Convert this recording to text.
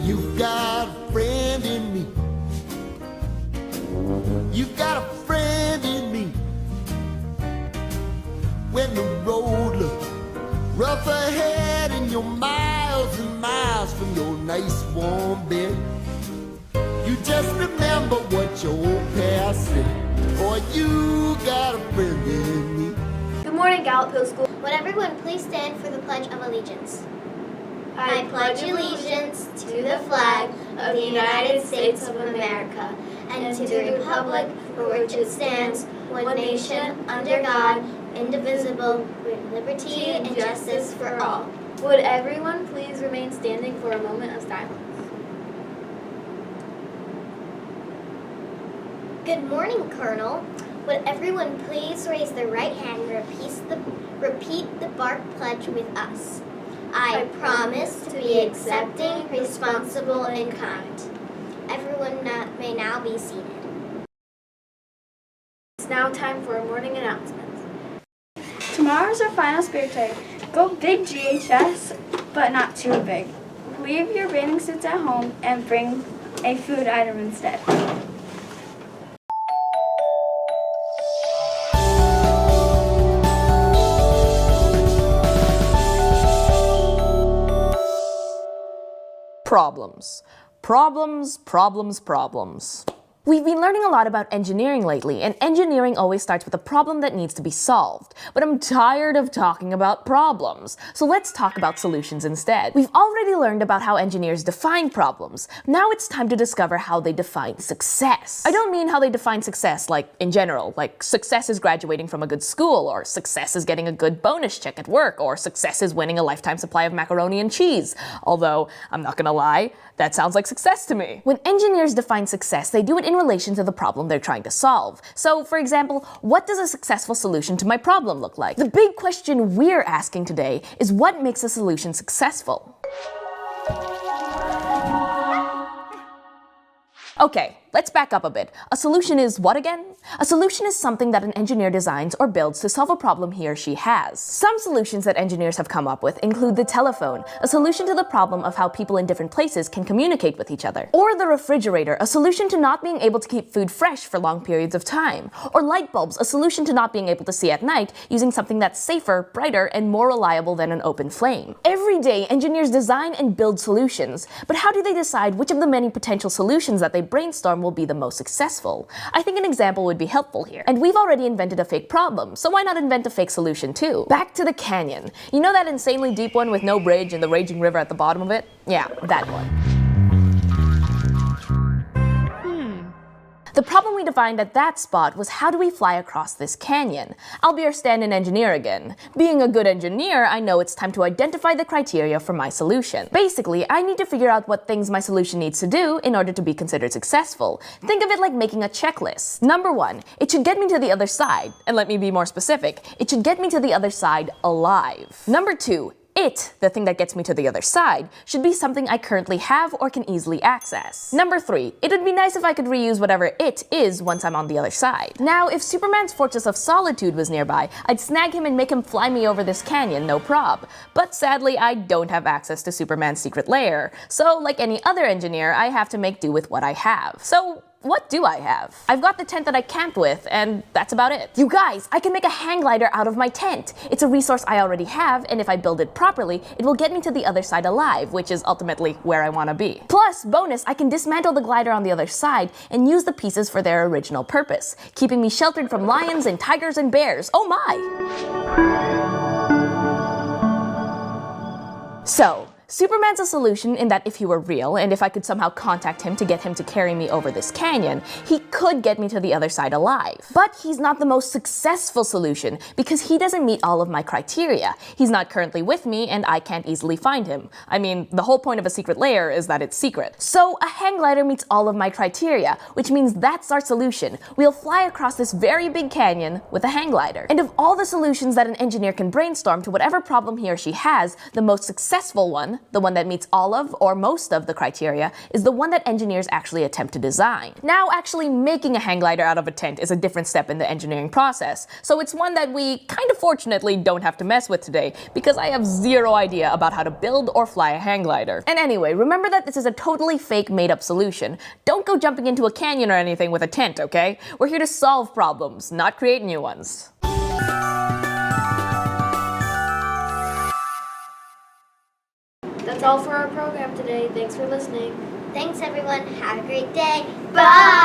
You got a friend in me. You got a friend in me. When the road looks rough ahead and you're miles and miles from your nice warm bed, you just remember what your old past said. Boy, you got a friend in me. Good morning, Gallup Hill School. Would everyone please stand for the Pledge of Allegiance? I pledge allegiance to the flag of the United States of America and to the republic for which it stands, one nation, under God, indivisible, with liberty and justice for all. Would everyone please remain standing for a moment of silence? Good morning, Colonel. Would everyone please raise their right hand and repeat the BARC pledge with us? I promise to be accepting, responsible, and kind. Everyone may now be seated. It's now time for a morning announcement. Tomorrow's our final spirit day. Go big GHS, but not too big. Leave your bathing suits at home and bring a food item instead. Problems. Problems, problems, problems. We've been learning a lot about engineering lately, and engineering always starts with a problem that needs to be solved. But I'm tired of talking about problems, so let's talk about solutions instead. We've already learned about how engineers define problems. Now it's time to discover how they define success. I don't mean how they define success, like in general, like success is graduating from a good school, or success is getting a good bonus check at work, or success is winning a lifetime supply of macaroni and cheese. Although, I'm not gonna lie, that sounds like success to me. When engineers define success, they do it in relation to the problem they're trying to solve. So, for example, what does a successful solution to my problem look like? The big question we're asking today is what makes a solution successful? Okay, let's back up a bit. A solution is what again? A solution is something that an engineer designs or builds to solve a problem he or she has. Some solutions that engineers have come up with include the telephone, a solution to the problem of how people in different places can communicate with each other. Or the refrigerator, a solution to not being able to keep food fresh for long periods of time. Or light bulbs, a solution to not being able to see at night using something that's safer, brighter, and more reliable than an open flame. Every day, engineers design and build solutions, but how do they decide which of the many potential solutions that they brainstorm will be the most successful? I think an example would be helpful here. And we've already invented a fake problem, so why not invent a fake solution too? Back to the canyon. You know that insanely deep one with no bridge and the raging river at the bottom of it? Yeah, that one. The problem we defined at that spot was how do we fly across this canyon? I'll be your stand-in engineer again. Being a good engineer, I know it's time to identify the criteria for my solution. Basically, I need to figure out what things my solution needs to do in order to be considered successful. Think of it like making a checklist. Number 1, it should get me to the other side. And let me be more specific, it should get me to the other side alive. Number 2, the thing that gets me to the other side, should be something I currently have or can easily access. Number 3, it would be nice if I could reuse whatever it is once I'm on the other side. Now, if Superman's Fortress of Solitude was nearby, I'd snag him and make him fly me over this canyon, no prob. But sadly, I don't have access to Superman's secret lair. So, like any other engineer, I have to make do with what I have. So, what do I have? I've got the tent that I camped with, and that's about it. You guys, I can make a hang glider out of my tent. It's a resource I already have, and if I build it properly, it will get me to the other side alive, which is ultimately where I want to be. Plus, bonus, I can dismantle the glider on the other side and use the pieces for their original purpose, keeping me sheltered from lions and tigers and bears. Oh my! So, Superman's a solution in that if he were real, and if I could somehow contact him to get him to carry me over this canyon, he could get me to the other side alive. But he's not the most successful solution, because he doesn't meet all of my criteria. He's not currently with me, and I can't easily find him. I mean, the whole point of a secret lair is that it's secret. So a hang glider meets all of my criteria, which means that's our solution. We'll fly across this very big canyon with a hang glider. And of all the solutions that an engineer can brainstorm to whatever problem he or she has, the most successful one, one, the one that meets all of or most of the criteria, is the one that engineers actually attempt to design. Now, actually making a hang glider out of a tent is a different step in the engineering process, so it's one that we kind of fortunately don't have to mess with today, because I have zero idea about how to build or fly a hang glider. And anyway, remember that this is a totally fake, made-up solution. Don't go jumping into a canyon or anything with a tent, okay? We're here to solve problems, not create new ones. That's all for our program today. Thanks for listening. Thanks, everyone. Have a great day. Bye!